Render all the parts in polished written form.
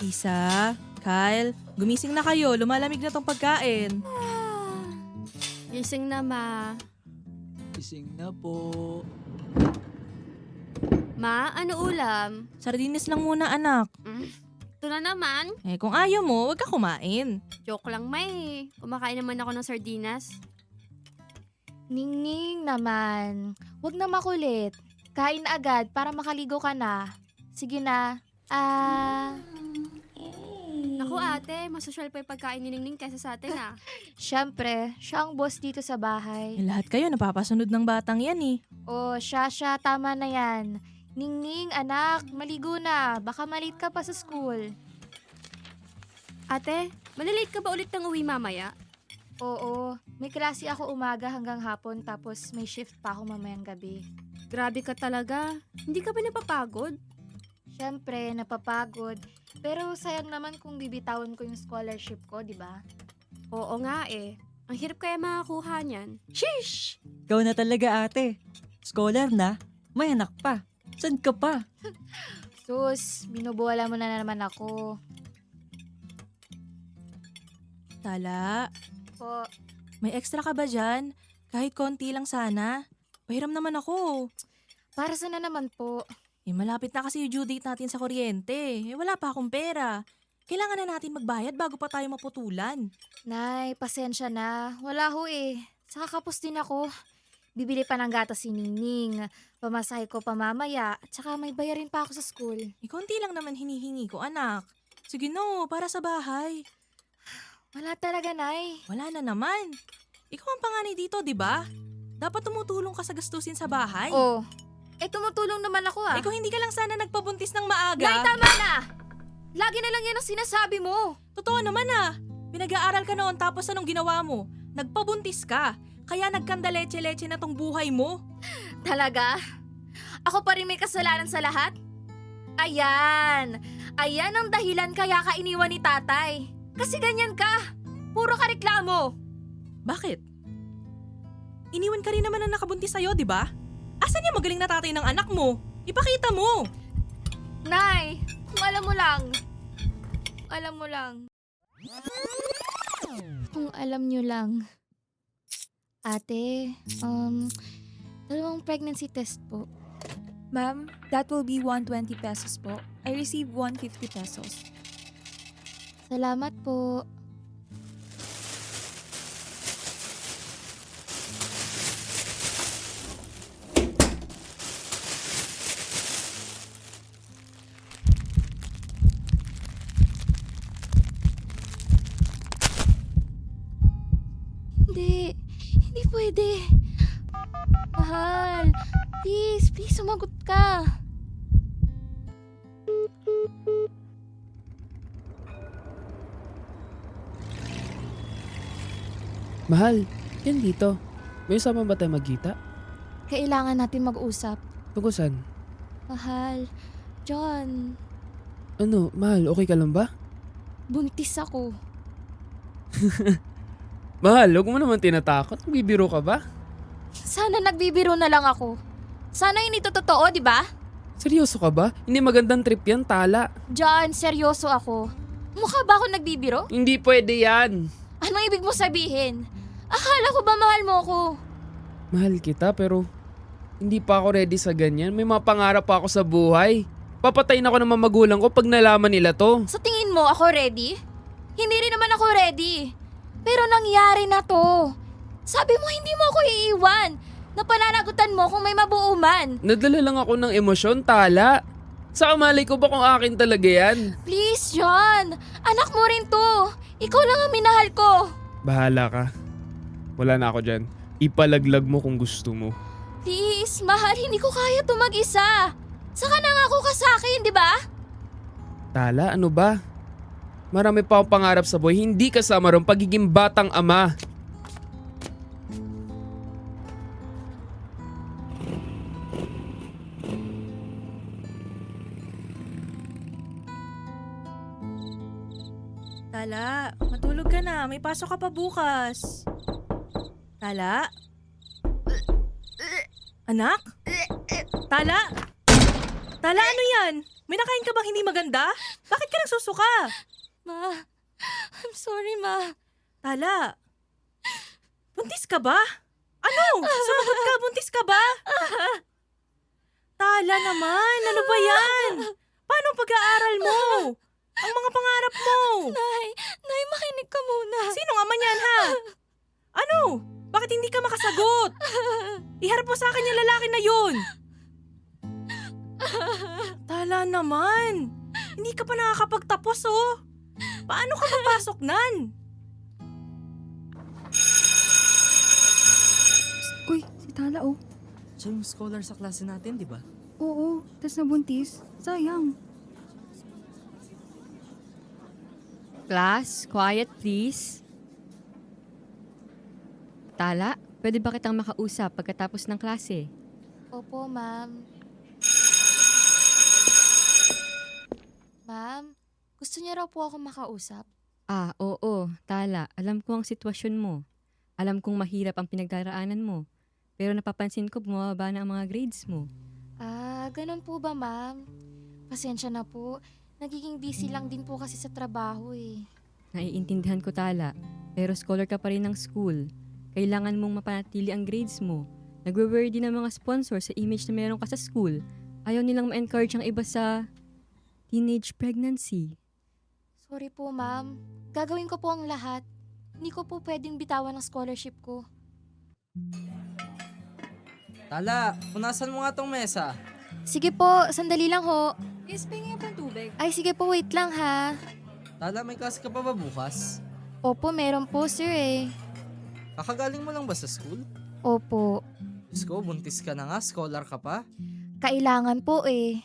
Isa, Kyle, gumising na kayo. Lumalamig na tong pagkain. Gising na, Ma. Gising na po. Ma, ano ulam? Sardinas lang muna, anak. Ito na naman. Kung ayaw mo, wag ka kumain. Joke lang, May. Kumakain naman ako ng sardinas. Ningning naman. Huwag na makulit. Kain na agad para makaligo ka na. Sige na. Naku ate, masosyal pa yung pagkain ni Ningning kaysa sa atin Siyempre, siya ang boss dito sa bahay. Lahat kayo napapasunod ng batang yan eh. Oh, siya, tama na yan. Ningning, anak, maligo na. Baka malate ka pa sa school. Ate, malilate ka ba ulit ng uwi mamaya? Oo, may klase ako umaga hanggang hapon tapos may shift pa ako mamayang gabi. Grabe ka talaga. Hindi ka ba napapagod? Siyempre, napapagod. Pero sayang naman kung bibitawan ko yung scholarship ko, di ba? Oo nga eh. Ang hirap kaya makakuha niyan. Sheesh! Ikaw na talaga ate. Scholar na, may anak pa. Saan ka pa? Sus, binubuwala mo na naman ako. Tala, Po, may extra ka ba dyan? Kahit konti lang sana. Pahiram naman ako. para sana naman po. Malapit na kasi yung due date natin sa kuryente. Wala pa akong pera. Kailangan na natin magbayad bago pa tayo maputulan. Nay, pasensya na. Wala ho eh. Saka kapos din ako. Bibili pa ng gatas si Ningning. Pamasahe ko pa mamaya. At saka may bayarin pa ako sa school. Konti lang naman hinihingi ko, anak. Sige no, para sa bahay. Wala talaga, Nay. Wala na naman. Ikaw ang panganay dito, di ba? Dapat tumutulong ka sa gastusin sa bahay. Oh, tumutulong naman ako Ikaw hindi ka lang sana nagpabuntis ng maaga. Nay, tama na! Lagi na lang yan ang sinasabi mo. Totoo naman Pinag-aaral ka noon tapos anong ginawa mo? Nagpabuntis ka. Kaya nagkandaleche-leche na tong buhay mo. Talaga? Ako pa rin may kasalanan sa lahat? Ayan! Ayan ang dahilan kaya ka iniwan ni tatay. Kasi ganyan ka. Puro ka reklamo. Bakit? Iniwan ka rin naman ang nakabuntis sa'yo, di ba? Asan yung magaling na tatay ng anak mo? Ipakita mo! Nay, kung alam mo lang. Alam mo lang. Kung alam nyo lang. Ate, dalawang pregnancy test po. Ma'am, that will be 120 pesos po. I received 150 pesos. Salamat po. Hindi pwede. Mahal, please, sumagot ka. Mahal, yan dito. May usama ba tayo magkita? Kailangan natin mag-usap. Tungkol saan? Mahal, John, Ano, mahal, okay ka lang ba? buntis ako. Mahal, huwag mo naman tinatakot. Bibiro ka ba? Sana nagbibiro na lang ako. Sana hindi to totoo, di ba? Seryoso ka ba? Hindi magandang trip yan, tala. John, seryoso ako. Mukha ba ako nagbibiro? Hindi pwede yan. Anong ibig mo sabihin? Akala ko ba mahal mo ako? Mahal kita pero hindi pa ako ready sa ganyan. May mga pangarap pa ako sa buhay. Papatayin ako ng mga magulang ko pag nalaman nila to. Sa tingin mo ako ready? Hindi rin naman ako ready. Pero nangyari na to. Sabi mo hindi mo ako iiwan. Napananagutan mo kung may mabuo man. Nadala lang ako ng emosyon, tala. Saka malay ko ba kung akin talaga yan? Please, John. Anak mo rin to. Ikaw lang ang minahal ko. Bahala ka. Wala na ako dyan. Ipalaglag mo kung gusto mo. Please, mahal, hindi ko kaya to mag-isa. Saka nangako ka sa akin, di ba? Tala, ano ba? Marami pa akong pangarap sa buhay. Hindi kasama ron pagiging batang ama. Tala, matulog ka na. May pasok ka pa bukas. Tala? Anak? Tala? Tala, ano yan? May nakain ka bang hindi maganda? Bakit ka nagsusuka? Ma, I'm sorry, Ma. Tala, buntis ka ba? Ano? Sumagot ka, buntis ka ba? Tala naman, ano ba yan? Paano ang pag-aaral mo? Ang mga pangarap mo? Nay, makinig ka muna. Sinong ama niyan, ha? Ano? Bakit hindi ka makasagot? Iharap mo sa akin yung lalaki na yun. Tala naman. Hindi ka pa nakakapagtapos, oh. Paano ka papasok nan? Uy, si Tala oh. Siya yung scholar sa klase natin, di ba? Oo, tas nabuntis. Sayang. Class, quiet please. Tala, pwede ba kitang makausap pagkatapos ng klase? Opo, ma'am. Ma'am, gusto niya raw po ako makausap. Ah, oo, Tala. Alam ko ang sitwasyon mo. Alam kong mahirap ang pinagdaraanan mo. Pero napapansin ko bumababa na ang mga grades mo. Ah, ganun po ba, ma'am? Pasensya na po. Nagiging busy lang din po kasi sa trabaho eh. Naiintindihan ko, Tala. Pero scholar ka pa rin ng school. Kailangan mong mapanatili ang grades mo. Nagwe-worry din ang mga sponsor sa image na meron ka sa school. Ayaw nilang ma-encourage ang iba sa teenage pregnancy. Sorry po, ma'am. Gagawin ko po ang lahat. Hindi ko po pwedeng bitawan ang scholarship ko. Tala, punasan mo nga tong mesa. Sige po, sandali lang ho. Yes, pingin po ng tubig. Ay, sige po, wait lang ha. Tala, may klase ka pa ba bukas? Opo, meron po, sir eh. Kakagaling mo lang ba sa school? Opo, Diyos ko, buntis ka na nga, scholar ka pa. kailangan po eh.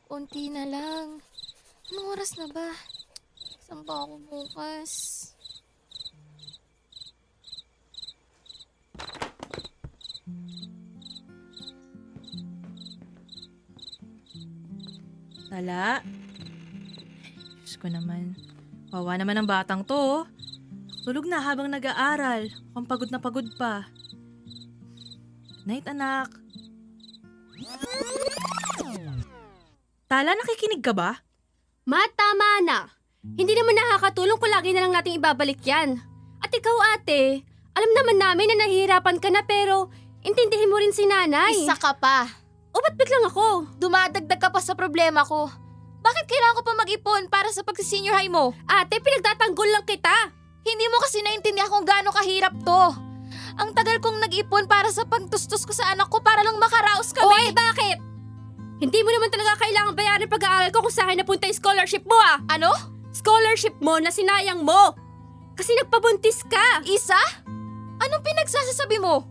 Unti na lang. Anong oras na ba? Saan ba ako bukas? Tala? Diyos ko naman. Wawa naman ang batang to, oh. Tulog na habang nag-aaral. Mukhang pagod na pagod pa. Night, anak. Tala, nakikinig ka ba? Ma, tama na! Hindi naman nakakatulong kung lagi na lang nating ibabalik yan. At ikaw, ate, alam naman namin na nahihirapan ka na pero intindihin mo rin si nanay. Isa ka pa. O ba't biglang ako? Dumadagdag ka pa sa problema ko. Bakit kailangan ko pa mag-ipon para sa pagsi-senior high mo? Ate, pinagtatanggol lang kita. Hindi mo kasi naintindihan kung gaano kahirap to. Ang tagal kong nag-ipon para sa pagtustos ko sa anak ko para lang makaraos kami. Oy, bakit? Hindi mo naman talaga kailangan bayaran pag-aaral ko kung saan napunta yung scholarship mo ah. Ano? Scholarship mo na sinayang mo. Kasi nagpabuntis ka. Isa? Anong pinagsasasabi mo?